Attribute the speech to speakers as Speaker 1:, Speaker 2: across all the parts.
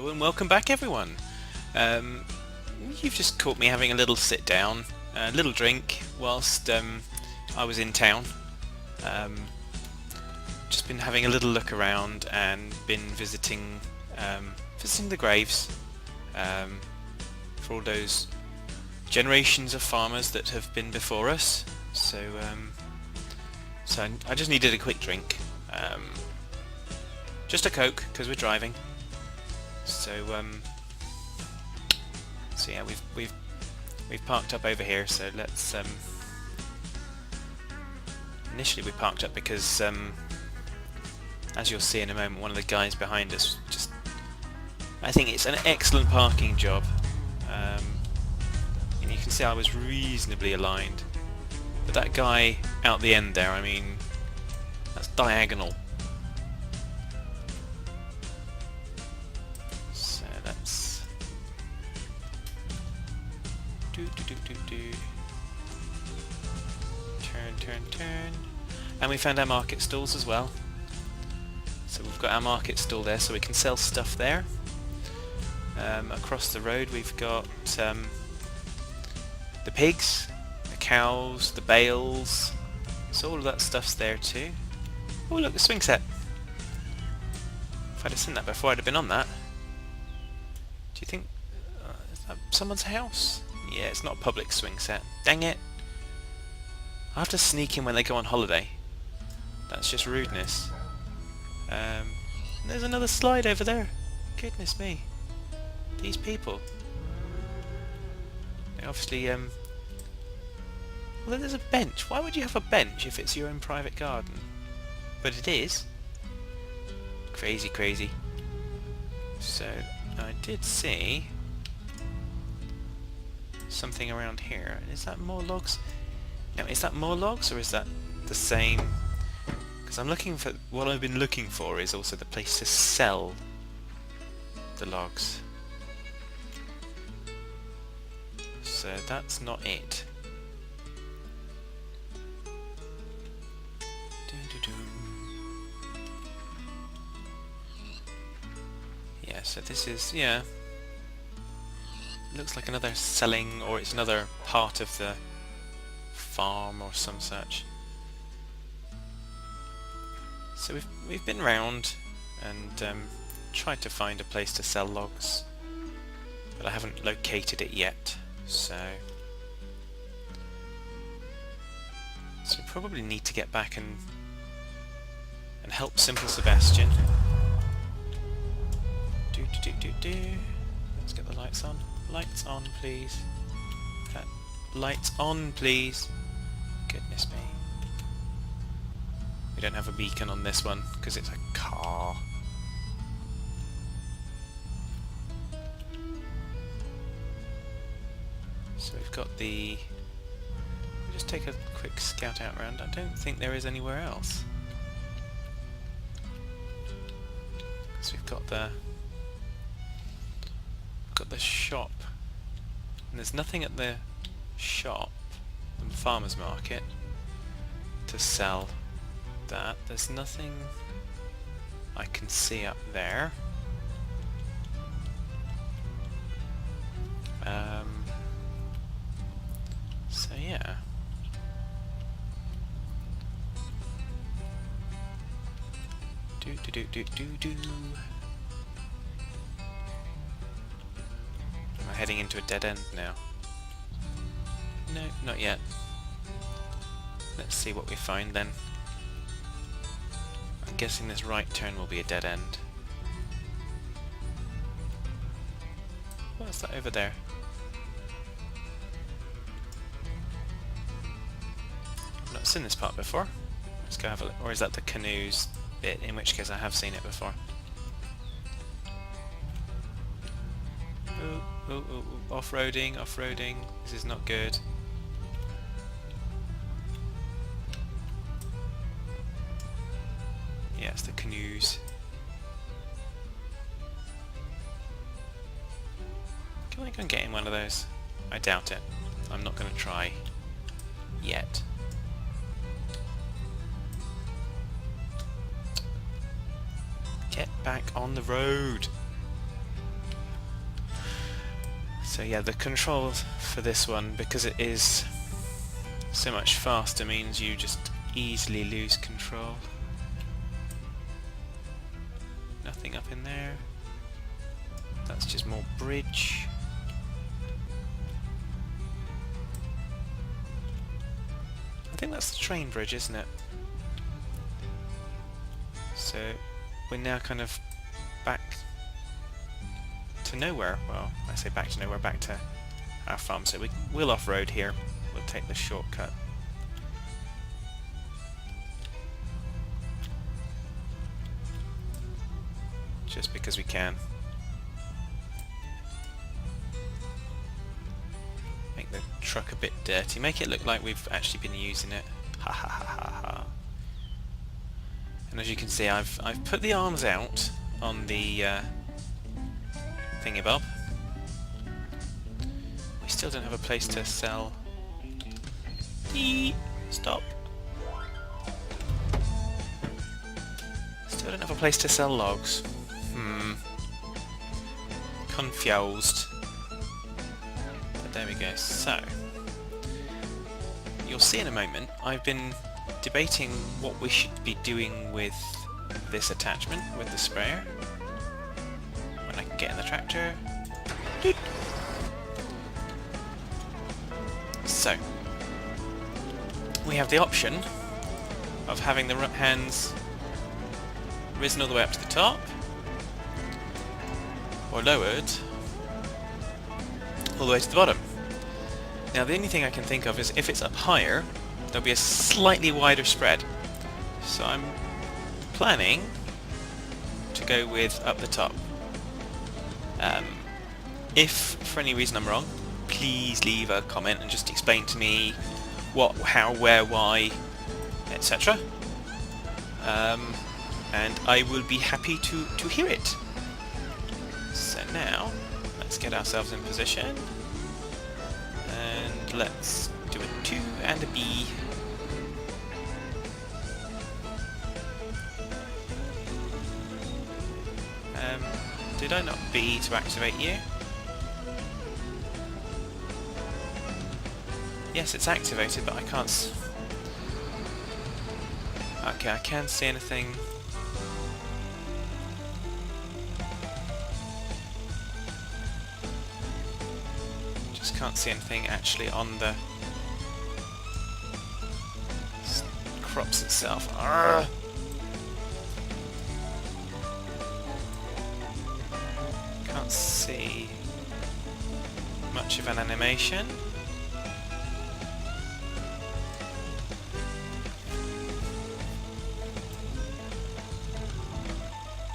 Speaker 1: Hello and welcome back, everyone. You've just caught me having a little sit down, a little drink, whilst I was in town. Just been having a little look around and been visiting the graves for all those generations of farmers that have been before us. So I just needed a quick drink, just a Coke because we're driving. So yeah, we've parked up over here. So let's initially we parked up because as you'll see in a moment, one of the guys behind us I think it's an excellent parking job. And you can see I was reasonably aligned, but that guy out the end there, I mean, that's diagonal. So let's turn, and we found our market stalls as well. So we've got our market stall there, so we can sell stuff there. Across the road we've got the pigs, the cows, the bales, so all of that stuff's there too. Oh look, the swing set. If I'd have seen that before, I'd have been on that. Do you think is that someone's house? Yeah, it's not a public swing set. Dang it. I have to sneak in when they go on holiday. That's just rudeness. There's another slide over there. Goodness me. These people. They obviously well, there's a bench. Why would you have a bench if it's your own private garden? But it is. Crazy, crazy. So I did see something around here. Is that more logs? Now, is that more logs or is that the same? Because I'm looking for, what I've been looking for is also the place to sell the logs. So that's not it. Yeah, so this is, yeah, looks like another selling, or it's another part of the farm or some such. So we've been round and tried to find a place to sell logs, but I haven't located it yet. So we probably need to get back and help Simple Sebastian. Let's get the lights on. Lights on, please. Lights on, please. Goodness me. We don't have a beacon on this one because it's a car. So we've got the... We'll just take a quick scout out round. I don't think there is anywhere else. So we've got the shop, and there's nothing at the shop, the farmer's market, to sell that. There's nothing I can see up there. So yeah. Am I heading into a dead end now? No, not yet. Let's see what we find then. I'm guessing this right turn will be a dead end. What's that over there? I've not seen this part before. Let's go have a look. Or is that the canoes bit? In which case I have seen it before. Ooh, off-roading, off-roading. This is not good. Yeah, it's the canoes. Can I go and get in one of those? I doubt it. I'm not going to try yet. Get back on the road. So yeah, the controls for this one, because it is so much faster, means you just easily lose control. Nothing up in there. That's just more bridge. I think that's the train bridge, isn't it? So we're now kind of back to nowhere. Well, I say back to nowhere, back to our farm. So we'll off-road here. We'll take the shortcut. Just because we can. Make the truck a bit dirty. Make it look like we've actually been using it. Ha ha ha ha ha. And as you can see, I've put the arms out on the thingy-bob. We still don't have a place to sell. Stop. Still don't have a place to sell logs. Confused. But there we go. So, you'll see in a moment, I've been debating what we should be doing with this attachment, with the sprayer. When I can get in the tractor. Doot. So, we have the option of having the hands risen all the way up to the top, or lowered all the way to the bottom. Now the only thing I can think of is if it's up higher, there'll be a slightly wider spread. So I'm planning to go with up the top. If for any reason I'm wrong, please leave a comment and just explain to me what, how, where, why, etc. And I will be happy to hear it. So now, let's get ourselves in position. And let's do a 2 and a B. Did I not B to activate you? Yes, it's activated, but I can't okay, I can't see anything. Just can't see anything actually on the crops itself. Arrgh. Can't see much of an animation.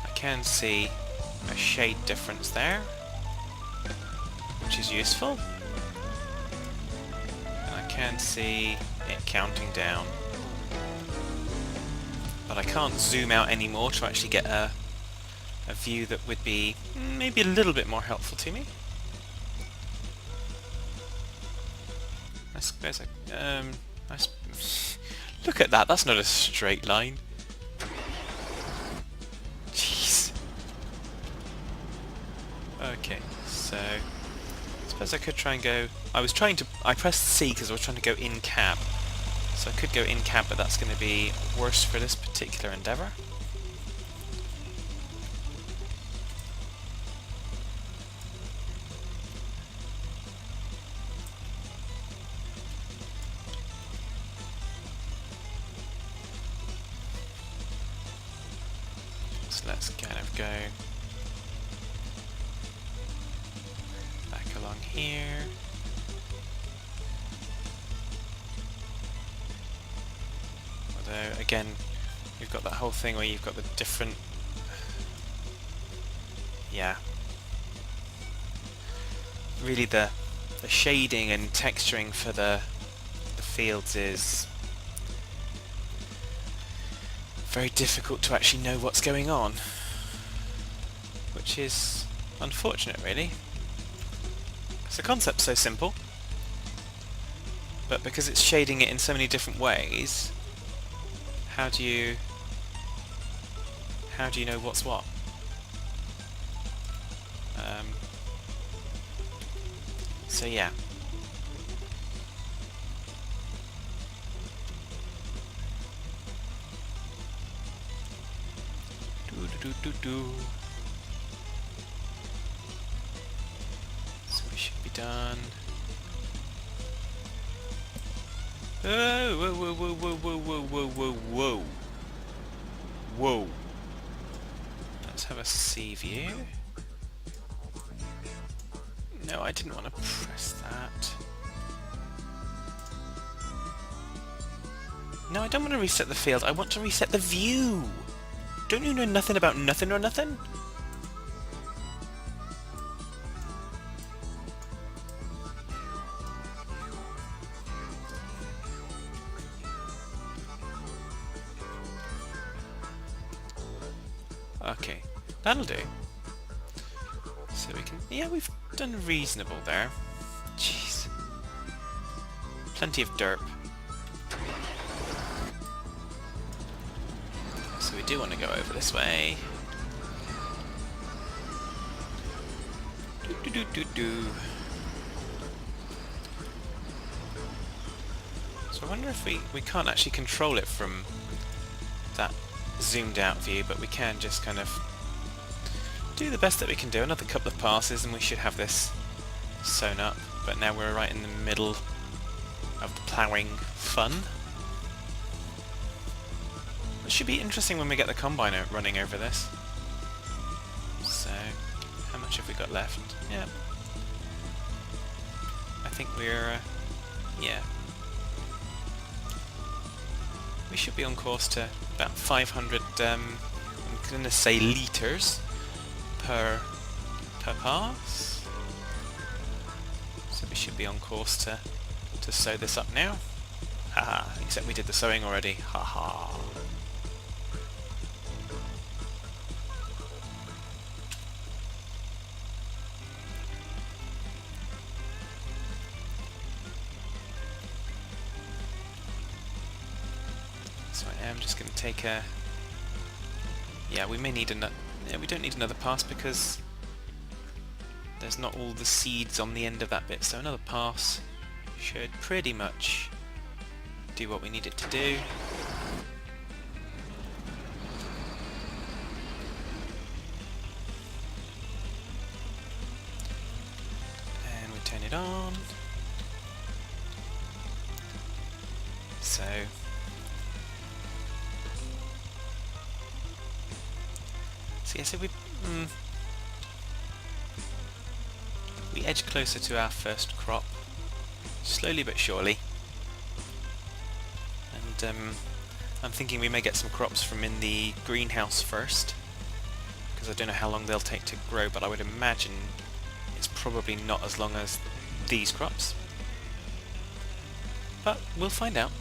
Speaker 1: I can see a shade difference there, which is useful. And I can see it counting down. But I can't zoom out anymore to actually get a view that would be maybe a little bit more helpful to me. I suppose look at that, that's not a straight line. Jeez. Okay, so I suppose I could try and go. I pressed C because I was trying to go in cab. So I could go in cab, but that's going to be worse for this particular endeavour. So let's kind of go back along here. Although, again, you've got that whole thing where you've got the different... yeah. Really the shading and texturing for the fields is very difficult to actually know what's going on, which is unfortunate really. The concept's so simple, but because it's shading it in so many different ways, how do you know what's what? So yeah. Do. So we should be done. Oh, whoa, whoa, whoa, whoa, whoa, whoa, whoa, whoa, whoa. Let's have a sea view. No, I didn't want to press that. No, I don't want to reset the field. I want to reset the view. Don't you know nothing about nothing or nothing? Okay, that'll do. So we can... Yeah, we've done reasonable there. Jeez. Plenty of derp. So we do want to go over this way. Do. So I wonder if we can't actually control it from that zoomed out view, but we can just kind of do the best that we can do. Another couple of passes and we should have this sewn up, but now we're right in the middle of the ploughing fun. It should be interesting when we get the combine running over this. So, how much have we got left? Yeah. I think we're, yeah. We should be on course to about 500, I'm going to say litres per pass. So we should be on course to sew this up now. Haha, except we did the sewing already. Haha. So I am just going to take a... Yeah, we may need another... Yeah, we don't need another pass because there's not all the seeds on the end of that bit, so another pass should pretty much do what we need it to do. And we turn it on. So yeah, so we edge closer to our first crop, slowly but surely. And I'm thinking we may get some crops from in the greenhouse first, because I don't know how long they'll take to grow, but I would imagine it's probably not as long as these crops. But we'll find out.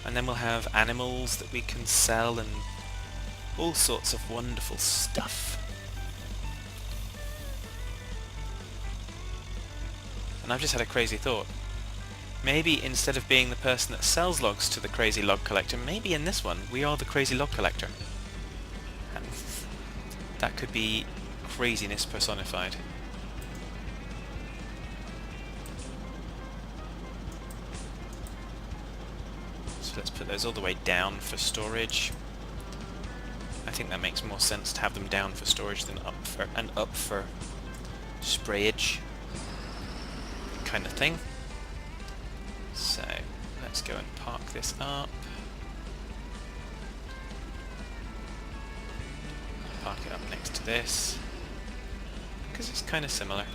Speaker 1: And then we'll have animals that we can sell and all sorts of wonderful stuff. And I've just had a crazy thought. Maybe instead of being the person that sells logs to the crazy log collector, maybe in this one we are the crazy log collector. And that could be craziness personified. So let's put those all the way down for storage. I think that makes more sense to have them down for storage than up for sprayage kind of thing. So let's go and park this up. Park it up next to this because it's kind of similar.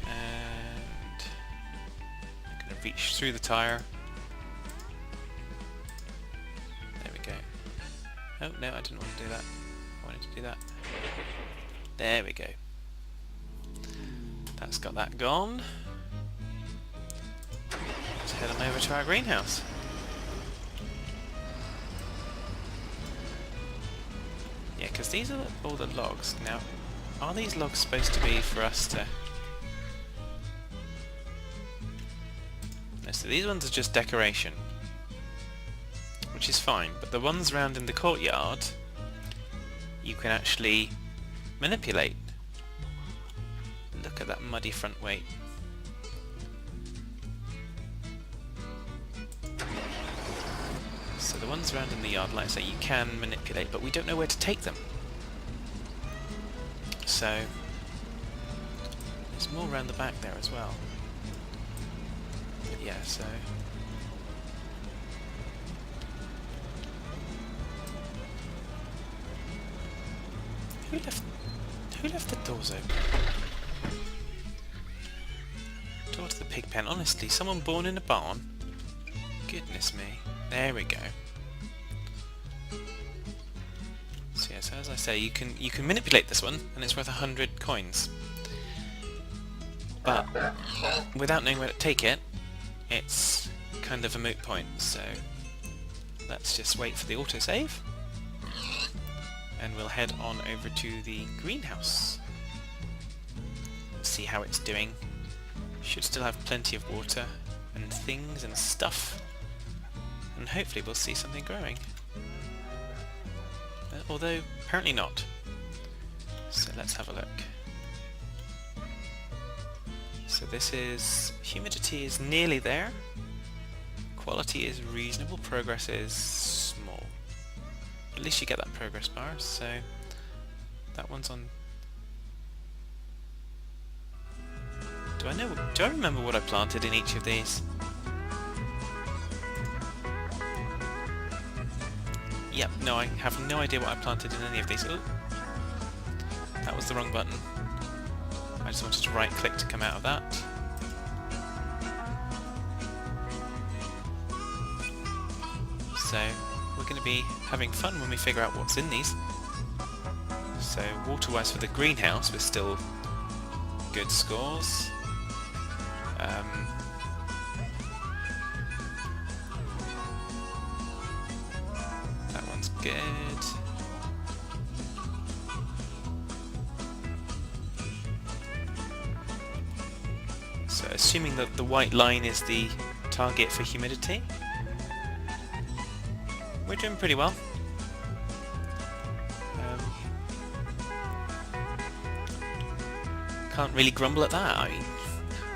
Speaker 1: And I'm going to reach through the tire. Oh, no, I didn't want to do that. I wanted to do that. There we go. That's got that gone. Let's head on over to our greenhouse. Yeah, because these are all the logs. Now, are these logs supposed to be for us to... No, so these ones are just decoration, which is fine, but the ones round in the courtyard you can actually manipulate. Look at that muddy front weight. So the ones around in the yard, like I say, you can manipulate, but we don't know where to take them. So there's more around the back there as well. But yeah, so who left the doors open? Door to the pig pen. Honestly, someone born in a barn? Goodness me. There we go. So yeah, so as I say, you can manipulate this one, and it's worth 100 coins. But without knowing where to take it, it's kind of a moot point. So let's just wait for the autosave, and we'll head on over to the greenhouse. See how it's doing. Should still have plenty of water and things and stuff, and hopefully we'll see something growing. Although apparently not. So let's have a look. So this is, humidity is nearly there, quality is reasonable, progress is small. At least you get that progress bar. So that one's on. Do I remember what I planted in each of these? Yep, no, I have no idea what I planted in any of these. Ooh, that was the wrong button. I just wanted to right click to come out of that. So we're going to be having fun when we figure out what's in these. So water-wise for the greenhouse, we're still good scores. That one's good. So assuming that the white line is the target for humidity, we're doing pretty well. Can't really grumble at that. I mean,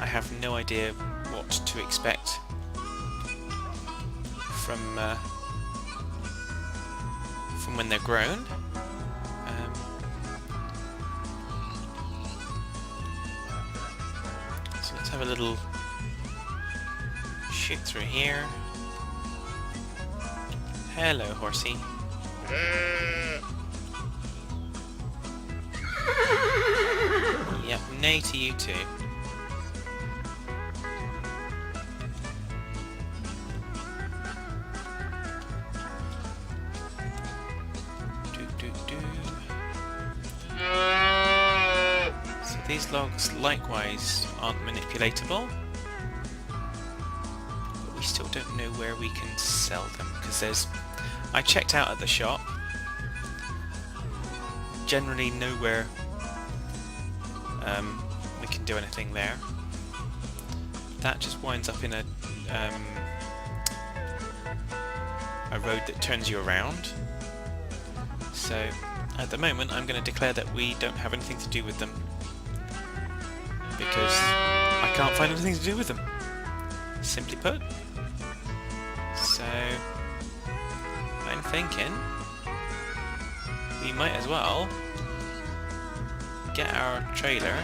Speaker 1: I have no idea what to expect from when they're grown. So let's have a little shoot through here. Hello, horsey. Yep, nay to you too. So these logs likewise aren't manipulatable, but we still don't know where we can sell them, because I checked out at the shop, generally nowhere we can do anything there. That just winds up in a road that turns you around. So at the moment I'm going to declare that we don't have anything to do with them, because I can't find anything to do with them, simply put. So I'm thinking we might as well get our trailer,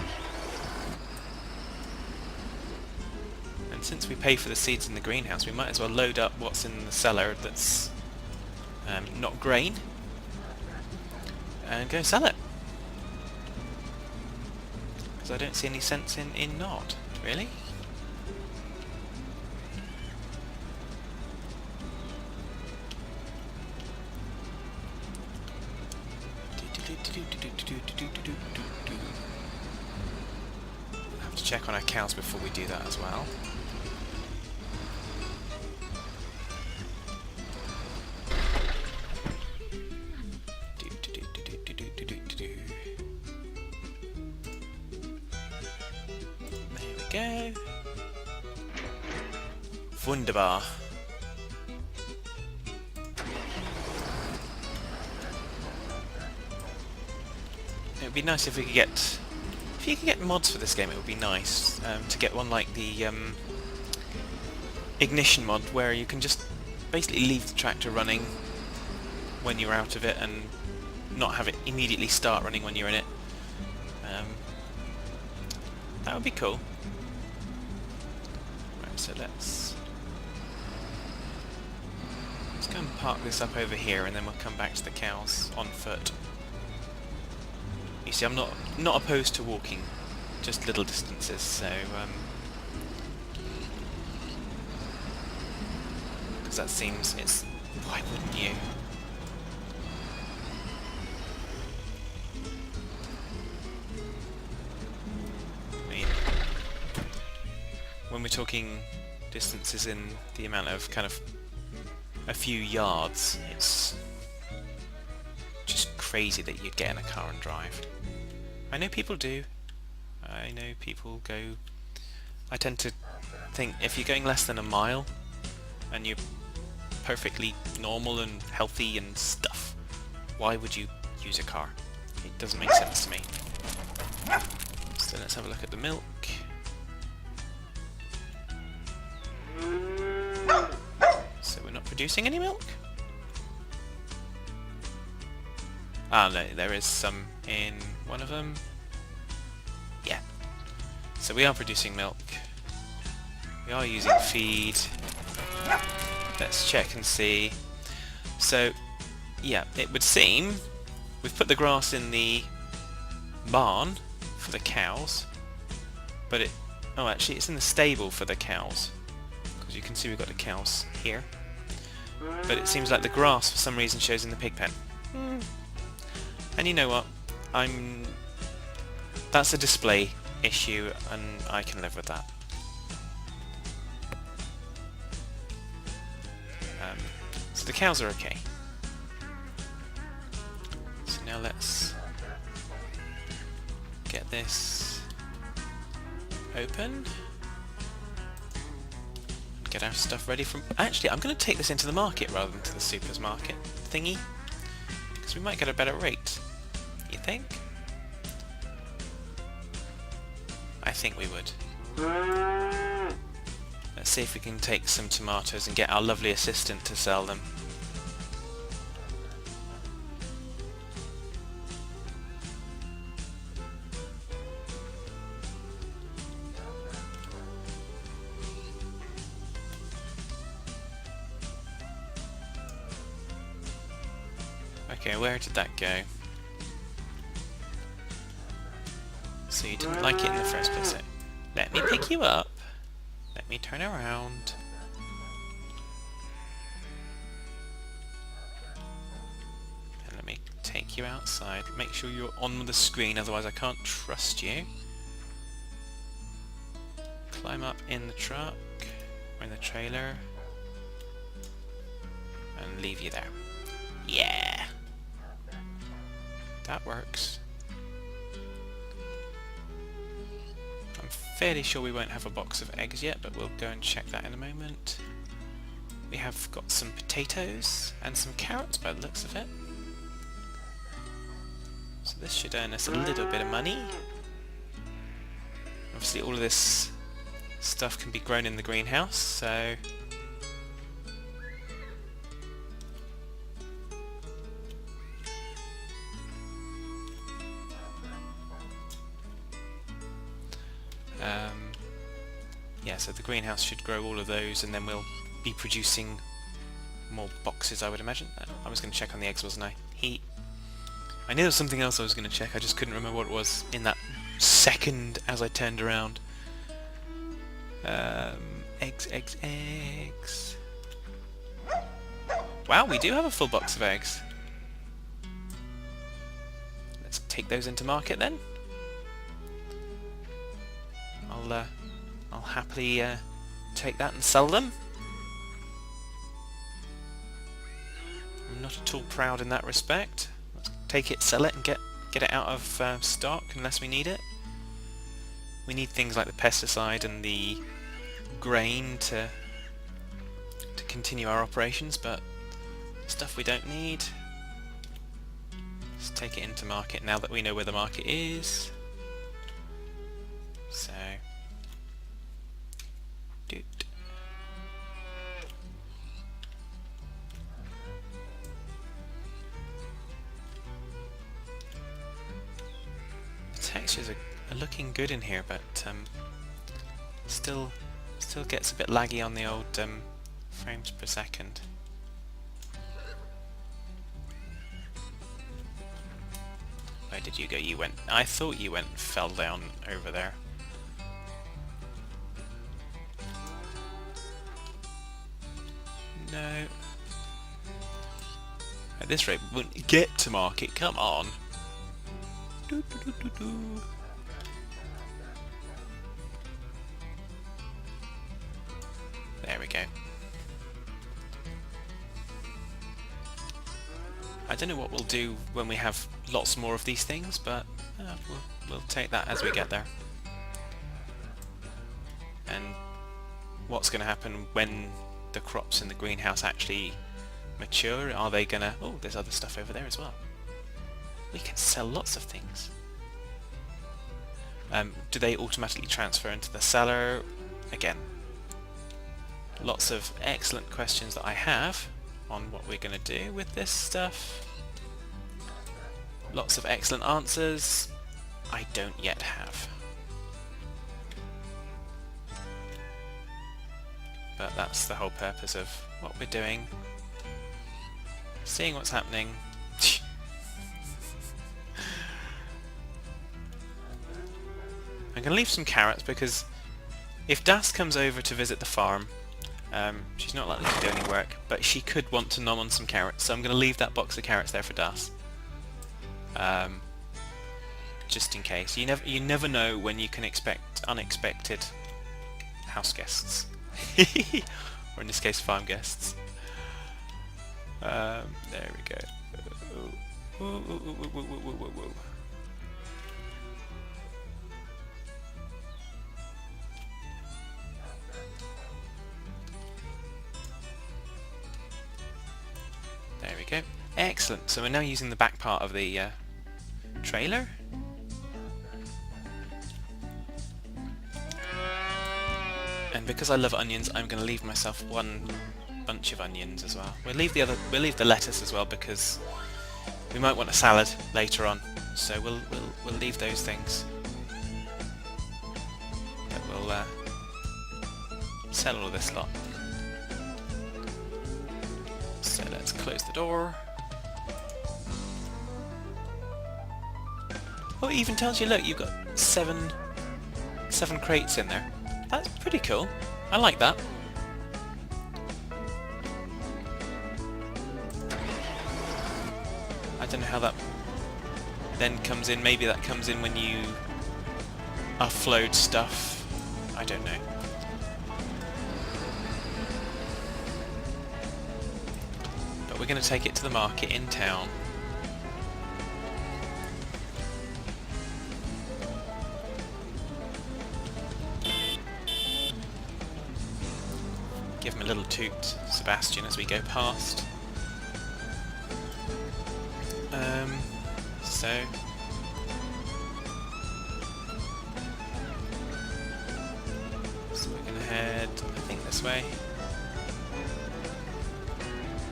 Speaker 1: and since we pay for the seeds in the greenhouse, we might as well load up what's in the cellar that's not grain, and go sell it, because I don't see any sense in not, really. We'll have to check on our cows before we do that as well. There we go. Wunderbar. It would be nice if we could get a If you can get mods for this game, it would be nice to get one like the ignition mod, where you can just basically leave the tractor running when you're out of it and not have it immediately start running when you're in it. That would be cool. Right, so let's go and park this up over here, and then we'll come back to the cows on foot. You see, I'm not opposed to walking, just little distances, so because that seems, it's, why wouldn't you? I mean, when we're talking distances in the amount of kind of a few yards, it's just crazy that you'd get in a car and drive. I know people do. I know people go... I tend to think if you're going less than a mile and you're perfectly normal and healthy and stuff, why would you use a car? It doesn't make sense to me. So let's have a look at the milk. So we're not producing any milk? Ah, no, there is some in one of them. Yeah. So we are producing milk. We are using feed. Let's check and see. So, yeah, it would seem we've put the grass in the barn for the cows, but it... oh, actually, it's in the stable for the cows, because you can see we've got the cows here. But it seems like the grass, for some reason, shows in the pig pen. And you know what? That's a display issue, and I can live with that. So the cows are okay. So now let's get this open. Get our stuff ready from... Actually, I'm going to take this into the market rather than to the supermarket thingy, because we might get a better rate. You think? I think we would. Let's see if we can take some tomatoes and get our lovely assistant to sell them. Okay, where did that go? So you didn't like it in the first place. So let me pick you up. Let me turn around. And let me take you outside. Make sure you're on the screen, otherwise I can't trust you. Climb up in the truck, or in the trailer, and leave you there. Yeah! That works. I'm fairly sure we won't have a box of eggs yet, but we'll go and check that in a moment. We have got some potatoes and some carrots by the looks of it. So this should earn us a little bit of money. Obviously all of this stuff can be grown in the greenhouse, so... yeah, so the greenhouse should grow all of those, and then we'll be producing more boxes, I would imagine. I was going to check on the eggs, wasn't I? I knew there was something else I was going to check, I just couldn't remember what it was in that second as I turned around. Eggs, eggs, eggs. Wow, we do have a full box of eggs. Let's take those into market then. I'll happily take that and sell them. I'm not at all proud in that respect. Let's take it, sell it, and get it out of stock unless we need it. We need things like the pesticide and the grain to continue our operations, but stuff we don't need. Let's take it into market now that we know where the market is. So, doot. The textures are looking good in here, but still gets a bit laggy on the old frames per second. Where did you go? You went. I thought you went. Fell down over there. No. At this rate, we wouldn't get to market. Come on. Doo, doo, doo, doo, doo. There we go. I don't know what we'll do when we have lots more of these things, but we'll take that as we get there. And what's going to happen when the crops in the greenhouse actually mature? Are they going to... Oh, there's other stuff over there as well. We can sell lots of things. Do they automatically transfer into the cellar? Again, lots of excellent questions that I have on what we're going to do with this stuff. Lots of excellent answers I don't yet have. But that's the whole purpose of what we're doing. Seeing what's happening. I'm going to leave some carrots because if Das comes over to visit the farm, she's not likely to do any work, but she could want to nom on some carrots, so I'm going to leave that box of carrots there for Das. Just in case. You never know when you can expect unexpected house guests. Or in this case, farm guests. There we go. Ooh, ooh, ooh, ooh, ooh, ooh, ooh, ooh. There we go. Excellent. So we're now using the back part of the trailer. And because I love onions, I'm going to leave myself one bunch of onions as well. We'll leave the lettuce as well because we might want a salad later on. So we'll leave those things. But we'll sell all of this lot. So let's close the door. Oh, it even tells you, look, you've got seven crates in there. That's pretty cool. I like that. I don't know how that then comes in. Maybe that comes in when you offload stuff. I don't know. But we're going to take it to the market in town. Give him a little toot, Sebastian, as we go past. So we're going to head, I think, this way.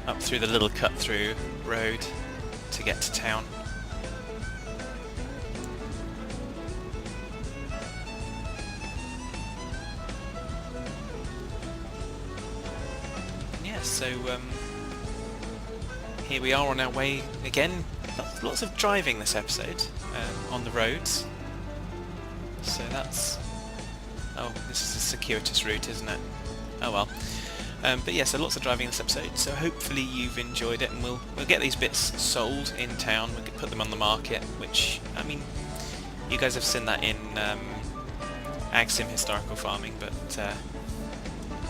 Speaker 1: Up through the little cut-through road to get to town. So here we are on our way again. Lots of driving this episode on the roads. So that's... Oh, this is a circuitous route, isn't it? Oh well. But yeah, so lots of driving this episode. So hopefully you've enjoyed it, and we'll get these bits sold in town. We could put them on the market, which, I mean, you guys have seen that in AgSim Historical Farming, but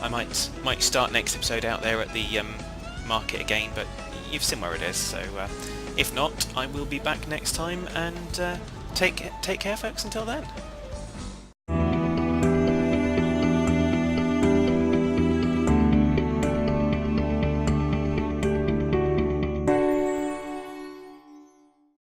Speaker 1: I might start next episode out there at the market again, but you've seen where it is, so if not, I will be back next time, and take care folks until then.